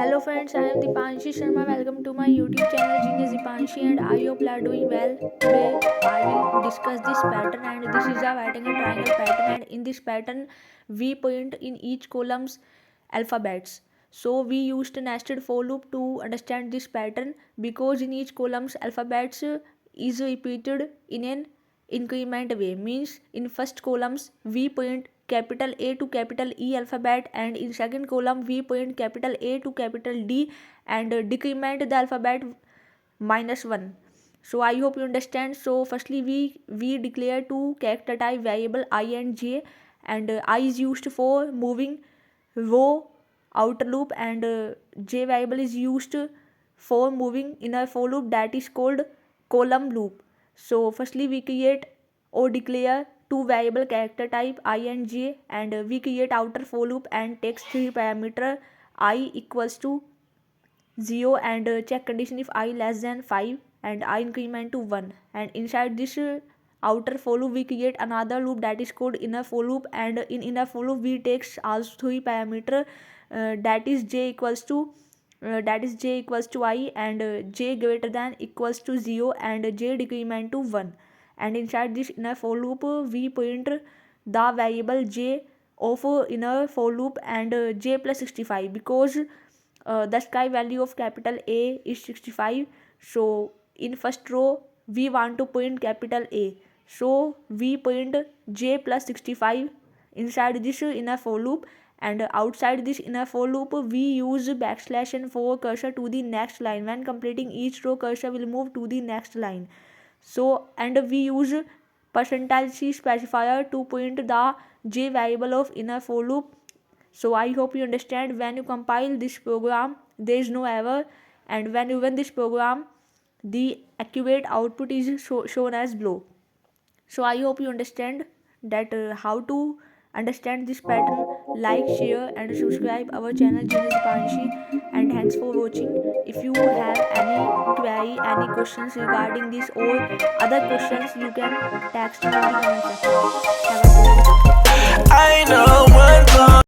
Hello friends, I am Deepanshi Sharma. Welcome to my YouTube channel Genius Deepanshi and I hope you are doing well. Today I will discuss this pattern and this is a rectangle triangle pattern and in this pattern we point in each column's alphabets. So we used a nested for loop to understand this pattern because in each column's alphabets is repeated in an increment way. Means in first columns we point capital A to capital E alphabet and in second column we point capital A to capital D and decrement the alphabet -1. So I hope you understand. So firstly we declare two character type variable I and j, and I is used for moving row outer loop and j variable is used for moving inner for loop, that is called column loop. So firstly we create or declare two variable character type I and j, and we create outer for loop and takes three parameter I equals to 0 and check condition if I less than 5 and I increment to 1, and inside this outer for loop we create another loop that is called inner for loop, and in inner for loop we takes also three parameter that is j equals to I and j greater than equals to 0 and j decrement to 1, and inside this inner for loop we point the variable j of inner for loop and j plus 65 because the sky value of capital A is 65. So in first row we want to point capital A, so we point j plus 65 inside this inner for loop, and outside this inner for loop we use backslash and for cursor to the next line. When completing each row, cursor will move to the next line. So and we use percentage c specifier to point the j variable of inner for loop. So I hope you understand. When you compile this program there is no error, and when you run this program the accurate output is shown as below. So I hope you understand that how to understand this pattern. Like, share and subscribe our channel Genius Panshi, and thanks for watching. If you have any query, any questions regarding this or other questions, you can text me in the comment section. Have a good day. I know one.